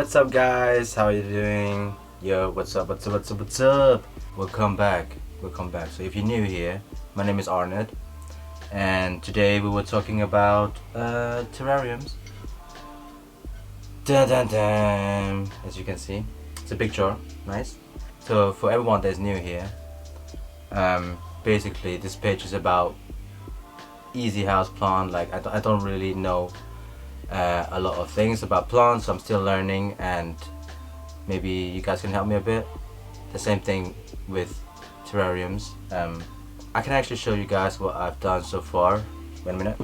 what's up guys? How are you doing? Yo, what's up? Welcome back. So if you're new here, my name is Arnat, and today we were talking about terrariums. Dun dun dun. As you can see, it's a big jar, nice. So for everyone that's new here, basically this page is about easy house plant. Like I don't really know a lot of things about plants, so I'm still learning, and maybe you guys can help me a bit. The same thing with terrariums. I can actually show you guys what I've done so far. Wait a minute.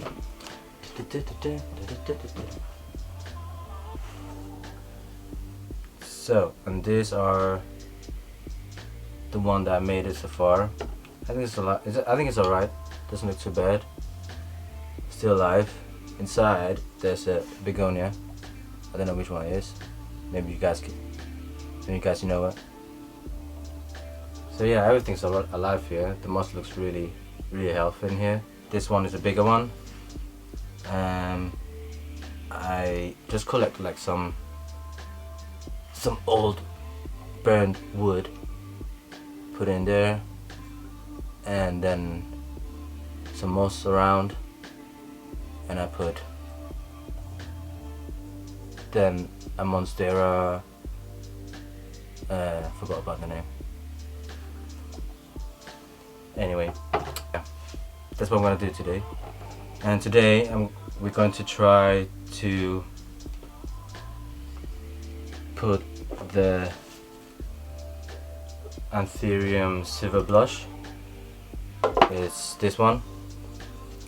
So, and these are the one that I made it so far. I think it's alright. Doesn't look too bad. Still alive. Inside there's a begonia. I don't know which one it is. Maybe you guys know it. So yeah, everything's alive here. The moss looks really healthy in here. This one is a bigger one. I just collect like some old burned wood, put in there, and then some moss around, and I put then a monstera, forgot about the name. Anyway, yeah, that's what I'm gonna do today. And today we're going to try to put the Anthurium Silver Blush. It's this one.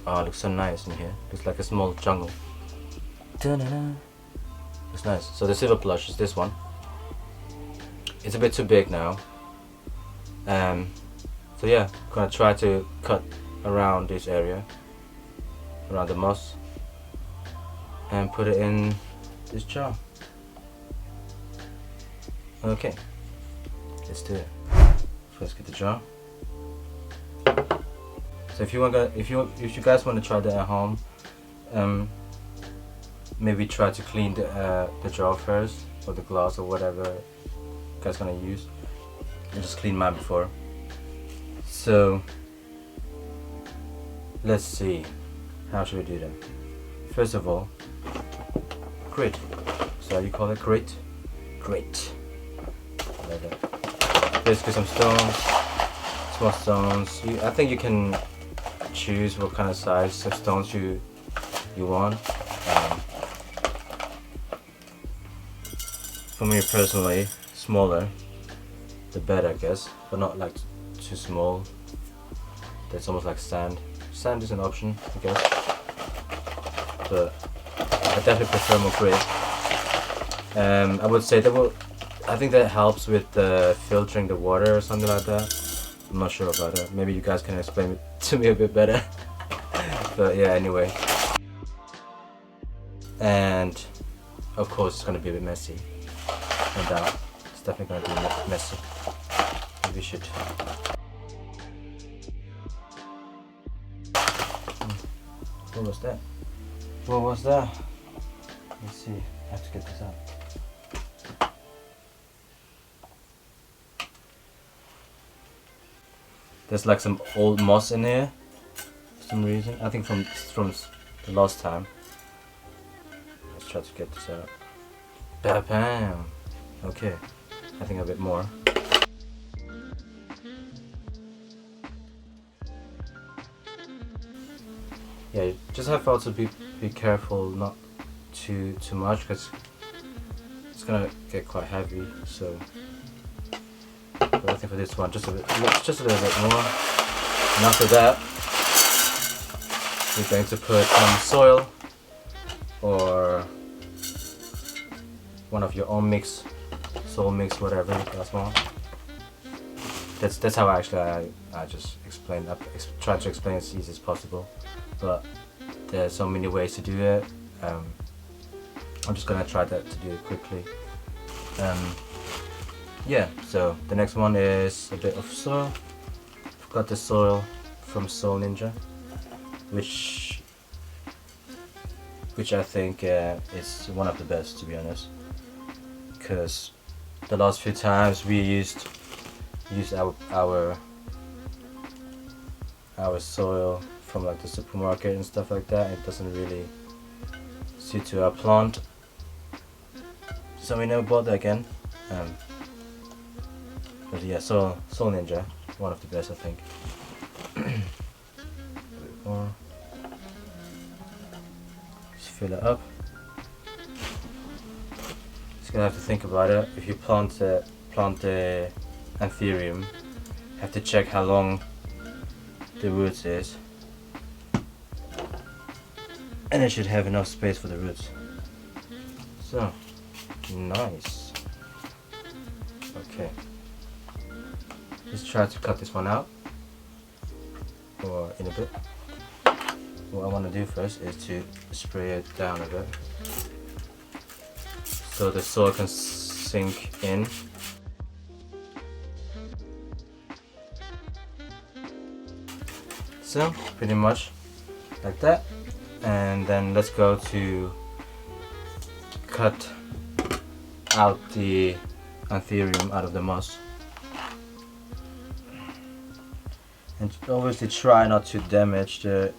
Oh, it looks so nice in here. Looks like a small jungle. Da-da-da. Looks nice. So the Silver Blush is this one. It's a bit too big now. So yeah, I'm gonna try to cut around this area, around the moss, and put it in this jar. Okay, let's do it. First, get the jar. So if you guys want to try that at home, maybe try to clean the jar first, or the glass, or whatever you guys gonna use. I just cleaned mine before. So let's see, how should we do that? First of all, grit. So you call it grit? Grit. Like that. Basically some stones, small stones. I think you can choose what kind of size of stones you want. For me personally, smaller the better, I guess, but not like too small. That's almost like sand. Sand is an option, I guess, but I definitely prefer more grit. I would say I think that helps with filtering the water or something like that. I'm not sure about it. Maybe you guys can explain it to me a bit better. But yeah, anyway. And of course it's gonna be a bit messy. No doubt. It's definitely gonna be messy. Maybe we should. What was that? What was that? Let's see. I have to get this out. There's like some old moss in here for some reason. I think from the last time. Let's try to get this out. Bam! Okay, I think a bit more. Yeah, you just have to also be careful not too much, because it's gonna get quite heavy. So, but I think for this one, just a little bit more. And after that, we're going to put some soil or one of your own mix, soil mix, whatever you guys want. That's how I just explained. I tried to explain as easy as possible, but there's so many ways to do it. I'm just gonna try to do it quickly. Yeah, so the next one is a bit of soil. I've got the soil from Soul Ninja, which I think is one of the best, to be honest. because the last few times we used our soil from like the supermarket and stuff like that. It doesn't really suit to our plant, so we never bought that again. But yeah, Soil Ninja, one of the best, I think. A bit more. Just fill it up. Just gonna have to think about it. If you plant the Anthurium, have to check how long the roots is, and it should have enough space for the roots. So nice. Okay, let's try to cut this one out, or in a bit. What I want to do first is to spray it down a bit so the soil can sink in. So pretty much like that, and then let's go to cut out the Anthurium out of the moss, and obviously try not to damage the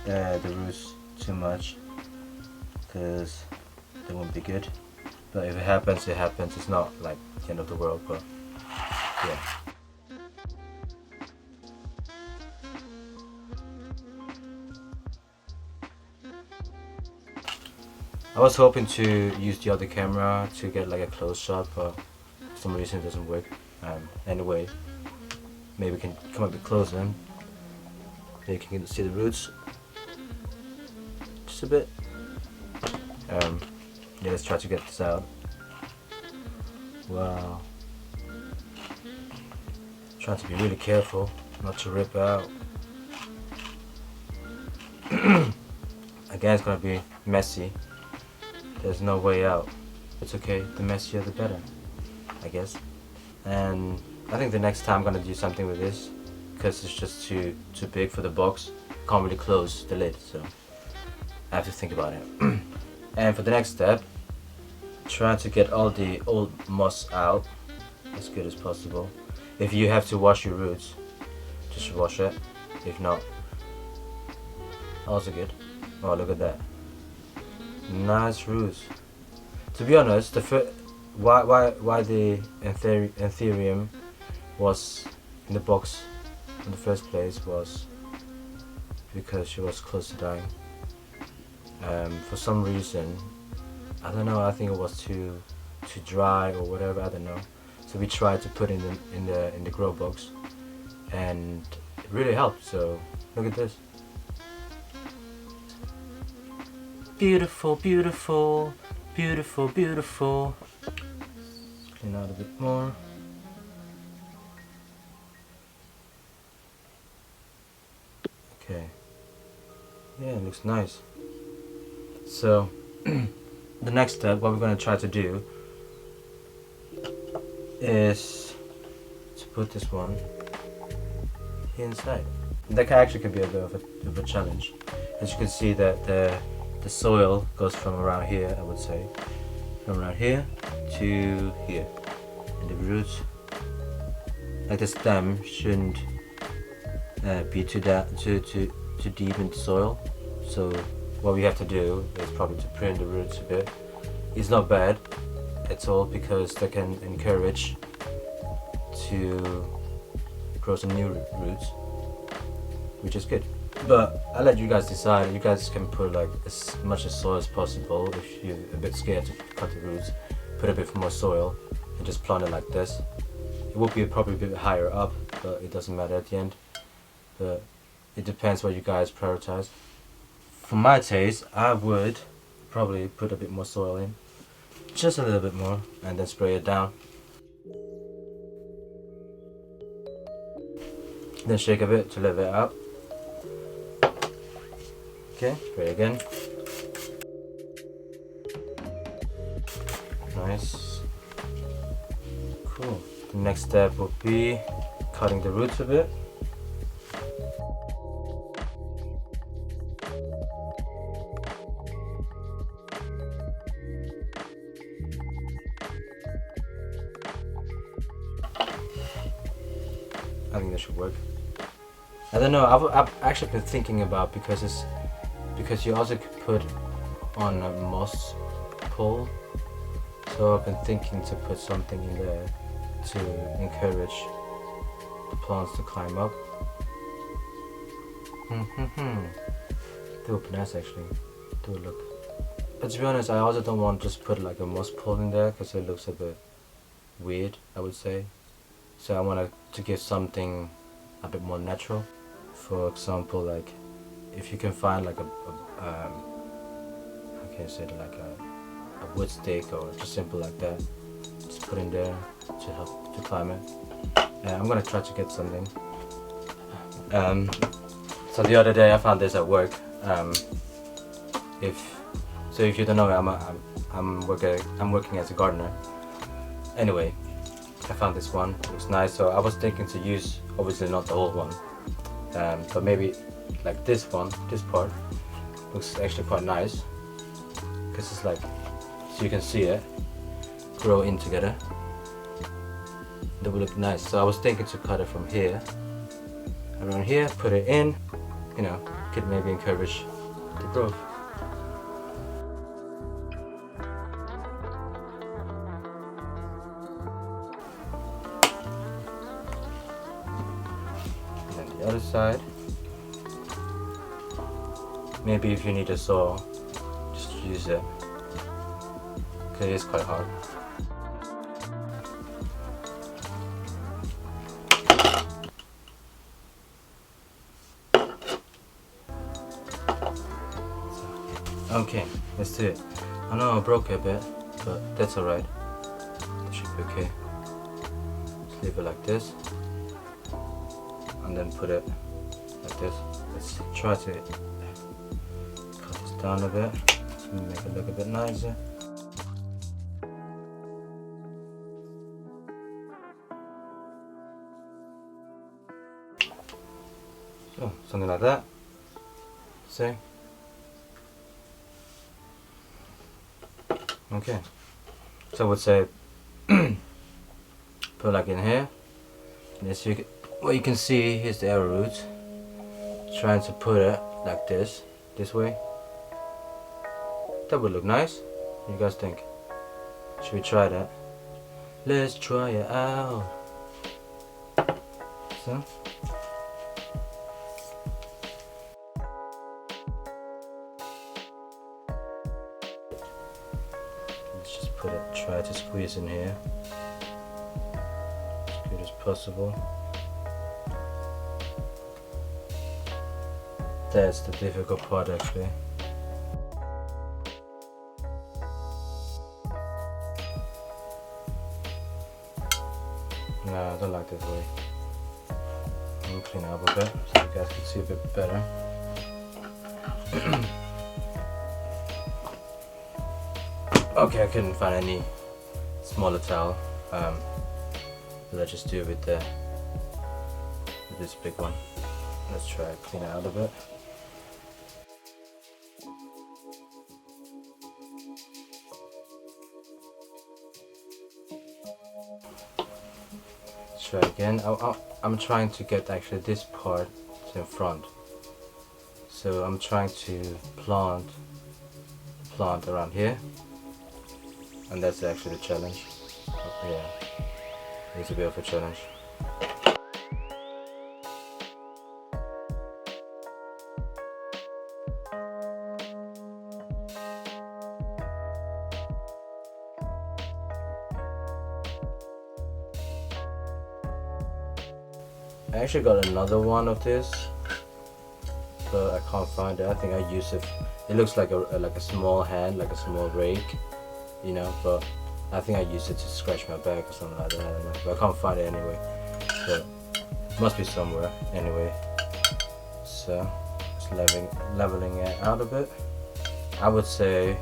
roots too much, because they won't be good. But if it happens, it happens. It's not like the end of the world, but yeah. I was hoping to use the other camera to get like a close shot, but for some reason it doesn't work. Anyway, maybe we can come a bit closer. Maybe you can see the roots just a bit. Yeah, let's try to get this out. Wow. Trying to be really careful not to rip out. Again, it's gonna be messy. There's no way out. It's okay, the messier the better, I guess. And I think the next time I'm gonna do something with this, because it's just too big for the box. Can't really close the lid, so I have to think about it. And for the next step, try to get all the old moss out as good as possible. If you have to wash your roots, just wash it. If not, also good. Oh, look at that. Nice roots. To be honest, why the Anthurium was in the box in the first place was because she was close to dying. For some reason, I don't know. I think it was too dry or whatever. I don't know. So we tried to put it in the grow box, and it really helped. So look at this. Beautiful, beautiful, beautiful, beautiful. Clean out a bit more. Okay. Yeah, it looks nice. So the next step, what we're going to try to do is to put this one here inside. That actually could be a bit of a challenge. As you can see that the soil goes from around here, I would say, from around here to here, and the roots, like the stem, shouldn't be too deep in the soil. So what we have to do is probably to prune the roots a bit. It's not bad at all, because they can encourage to grow some new roots, which is good. But I'll let you guys decide. You guys can put like as much soil as possible. If you're a bit scared to cut the roots, put a bit more soil and just plant it like this. It will be probably a bit higher up, but it doesn't matter at the end. But it depends what you guys prioritize. For my taste, I would probably put a bit more soil in, just a little bit more, and then spray it down. Then shake a bit to level it out. Okay, spray again. Nice. Cool. The next step would be cutting the roots a bit. I think that should work. I don't know. I've actually been thinking about because you also could put on a moss pole. So I've been thinking to put something in there to encourage the plants to climb up. That would be nice actually. Do a look. But to be honest, I also don't want to just put like a moss pole in there because it looks a bit weird, I would say. So I want to give something a bit more natural. For example, like if you can find like how can I say it, like a wood stick or just simple like that, just put in there to help to climb it. I'm gonna try to get something. So the other day I found this at work. If you don't know, I'm working as a gardener. Anyway, I found this one. It looks nice. So I was thinking to use, obviously not the old one, but maybe like this one. This part looks actually quite nice because it's like, so you can see it grow in together. That would look nice. So I was thinking to cut it from here, around here, put it in. You know, could maybe encourage the growth. And then the other side. Maybe if you need a saw, just use it. Because it is quite hard. Okay, let's do it. I know I broke it a bit, but that's alright. That should be okay. Just leave it like this. And then put it like this. Let's try to cut this down a bit to make it look a bit nicer. So, something like that. See? Okay, so I would say put like in here. This what you can see, here's the arrowroot. Trying to put it like this way. That would look nice. What do you guys think? Should we try that? Let's try it out. So. Let's just put it, try to squeeze in here as good as possible. That's the difficult part actually. No, I don't like this way. I'm gonna clean it up a bit so you guys can see a bit better. Okay, I couldn't find any smaller towel, but I just do it with this big one. Let's try to clean it out a bit. Let's try again. I'm trying to get actually this part in front. So I'm trying to plant around here. And that's actually the challenge. Yeah, it's a bit of a challenge. I actually got another one of this, but I can't find it. I think I use it. It looks like a small hand, like a small rake. You know, but I think I used it to scratch my back or something like that, I don't know, but I can't find it anyway, but it must be somewhere anyway. So just leveling it out a bit. I would say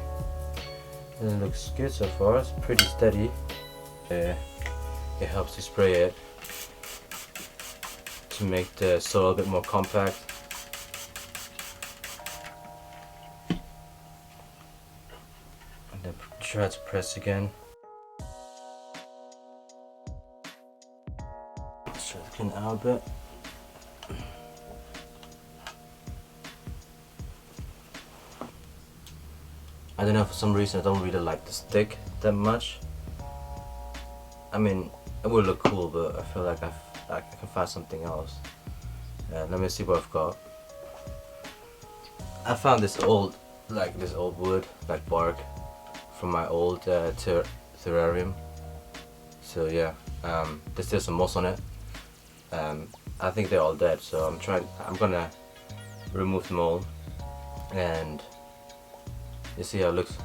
it looks good so far. It's pretty steady. It helps to spray it to make the soil a bit more compact. Try to press again. Let's try to thin out a bit. I don't know, for some reason I don't really like the stick that much. I mean, it would look cool, but I feel like I can find something else. Let me see what I've got. I found this old wood, like bark, from my old terrarium. So yeah, there's still some moss on it. I think they're all dead, so I'm gonna remove them all, and you see how it looks.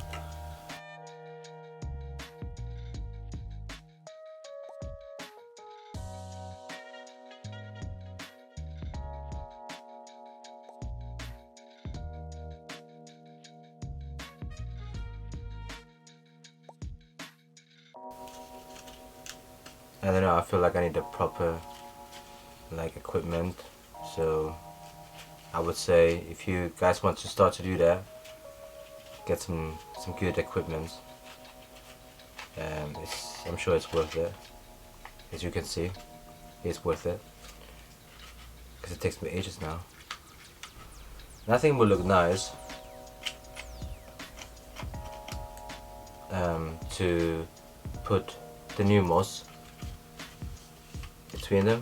I don't know, I feel like I need a proper equipment, so I would say if you guys want to start to do that, get some good equipment. I'm sure it's worth it. As you can see, it's worth it, because it takes me ages now. And I think it will look nice to put the new moss between them,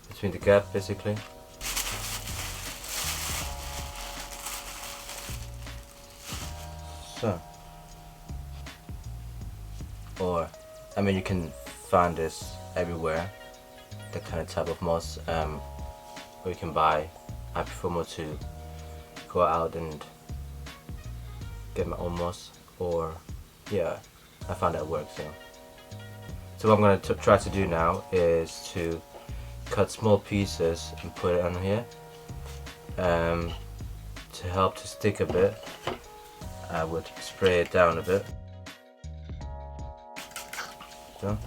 between the gap basically. So, or I mean, you can find this everywhere, that kind of type of moss, or you can buy. I prefer more to go out and get my own moss, or yeah, I found that works. So what I'm going to try to do now is to cut small pieces and put it on here, to help to stick a bit. I would spray it down a bit. So,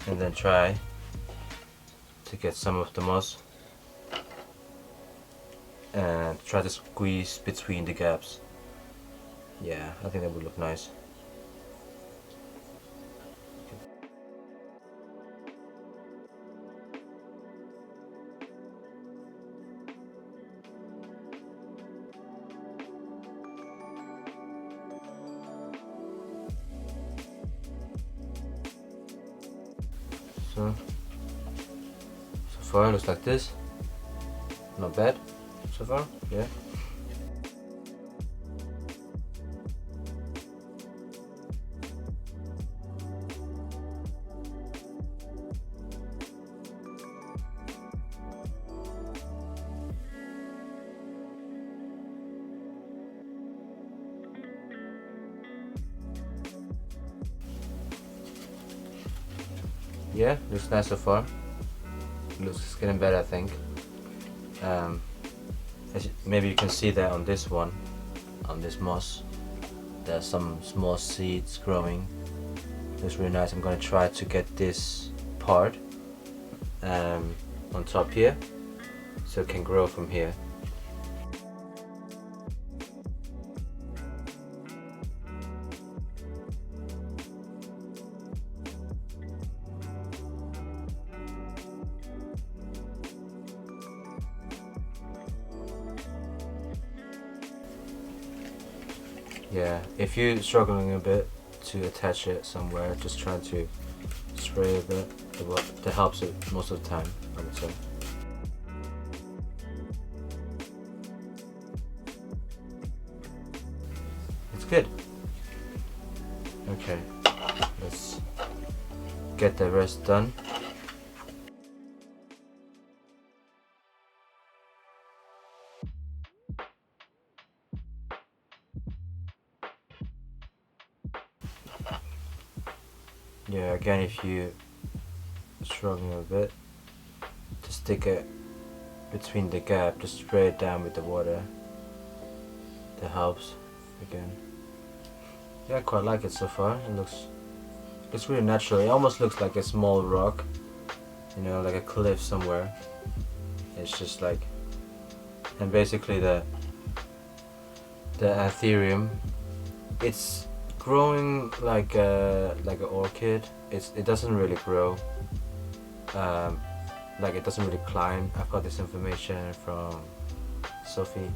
and then try to get some of the moss and try to squeeze between the gaps. Yeah, I think that would look nice. So far it looks like this. Not bad so far, yeah. Yeah, looks nice so far. Looks getting better, I think. Maybe you can see that on this one, on this moss, there's some small seeds growing. Looks really nice. I'm gonna try to get this part on top here, so it can grow from here. Yeah, if you're struggling a bit to attach it somewhere, just try to spray a bit. That helps it most of the time, I would say. It's good. Okay, let's get the rest done. Yeah, again, if you struggling a bit, just stick it between the gap, just spray it down with the water. That helps again. Yeah, I quite like it so far. It looks really natural. It almost looks like a small rock, you know, like a cliff somewhere. It's just like, and basically the Anthurium, it's growing like an orchid, it doesn't really grow. Like it doesn't really climb. I've got this information from Sophie,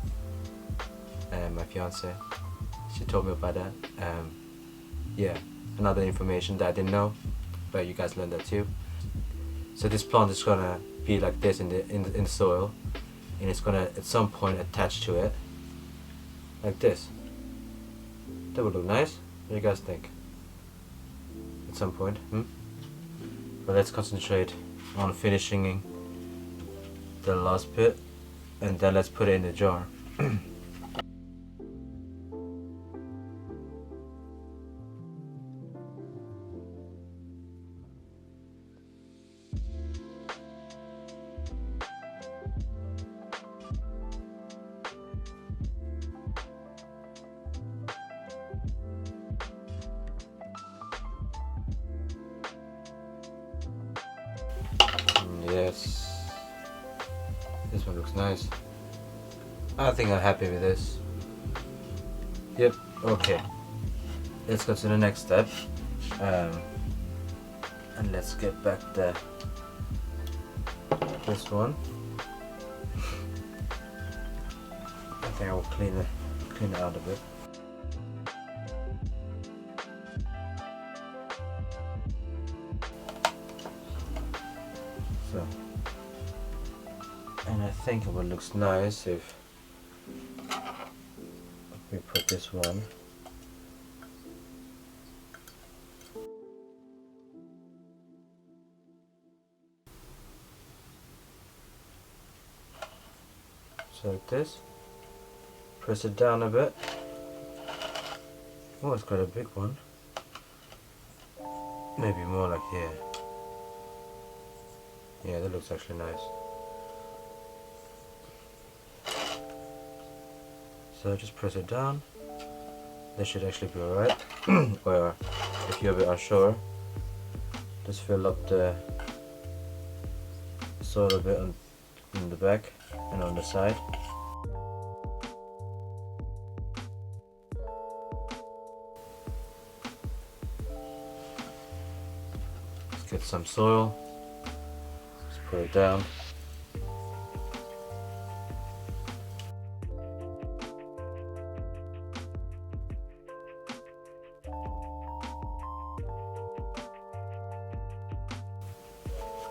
my fiance. She told me about that. Yeah, another information that I didn't know, but you guys learned that too. So this plant is gonna be like this in the soil, and it's gonna at some point attach to it, like this. That would look nice. What do you guys think? At some point, But let's concentrate on finishing the last bit, and then let's put it in the jar. Yes, this one looks nice. I think I'm happy with this. Yep, okay. Let's go to the next step. And let's get back this one. I think I will clean it out a bit. So, and I think it would look nice if we put this one. So like this. Press it down a bit. Oh, it's quite a big one. Maybe more like here. Yeah, that looks actually nice. So just press it down. This should actually be alright. Or if you're a bit unsure, just fill up the soil a bit in the back and on the side. Let's get some soil. Let's put it down.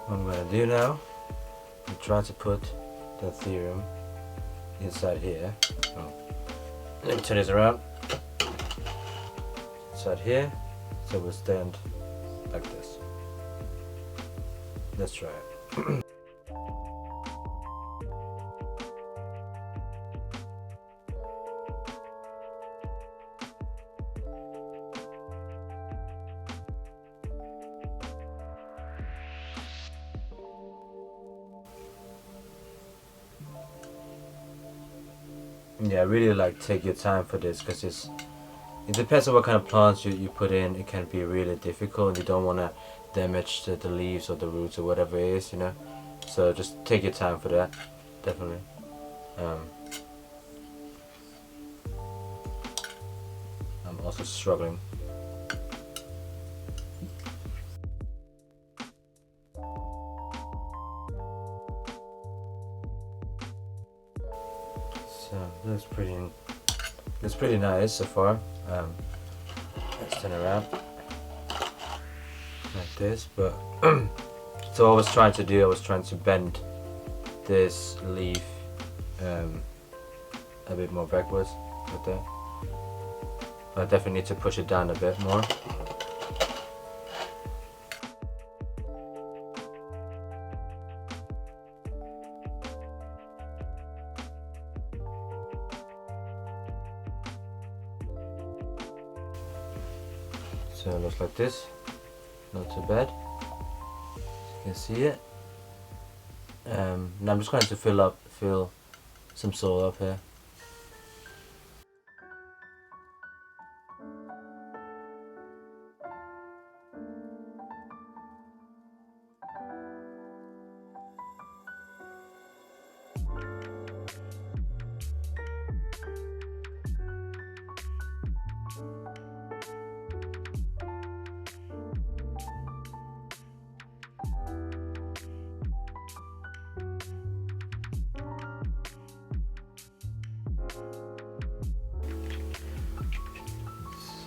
What I'm going to do now, I'm trying to put the Anthurium inside here. Oh. Let me turn this around. Inside here, so it will stand like this. Let's try it. Yeah, really like take your time for this, because it depends on what kind of plants you put in. It can be really difficult, and you don't want to damage the leaves or the roots or whatever it is, you know. So just take your time for that, definitely. I'm also struggling. So looks pretty nice so far. Let's turn around like this. But so I was trying to bend this leaf a bit more backwards, like that. But I definitely need to push it down a bit more. So it looks like this, not too bad. You can see it. Now I'm just going to fill some soil up here.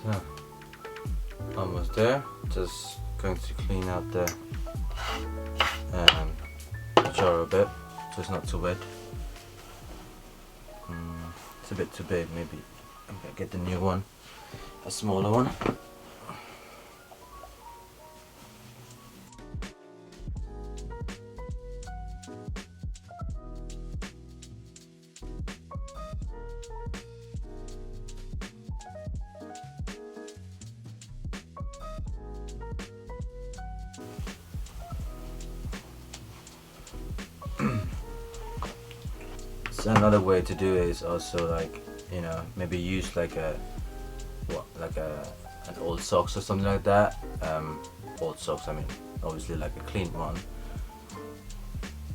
Yeah. Almost there. Just going to clean out the jar a bit so it's not too wet. It's a bit too big, maybe I'm gonna get the new one, a smaller one. So another way to do it is also like, you know, maybe use like an old socks or something like that. Old socks, I mean, obviously like a clean one,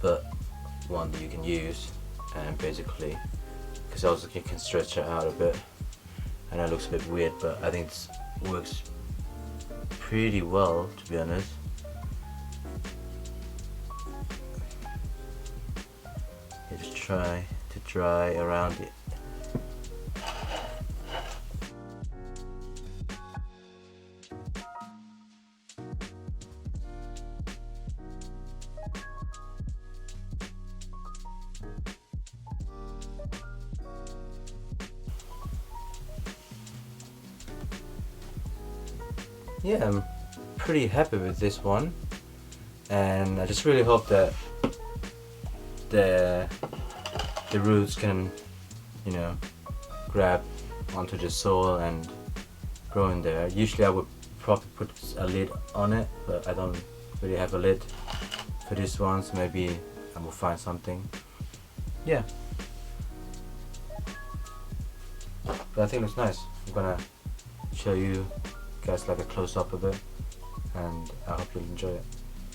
but one that you can use, and basically, because also you can stretch it out a bit. I know it looks a bit weird, but I think it works pretty well, to be honest. You just try to dry around it. Yeah, I'm pretty happy with this one, and I just really hope that the roots can, you know, grab onto the soil and grow in there. Usually I would probably put a lid on it, but I don't really have a lid for this one, so maybe I will find something. Yeah, but I think it's nice. I'm gonna show you guys like a close-up of it, and I hope you'll enjoy it.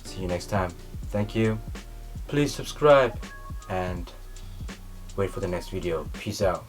See you next time. Thank you. Please subscribe and wait for the next video. Peace out.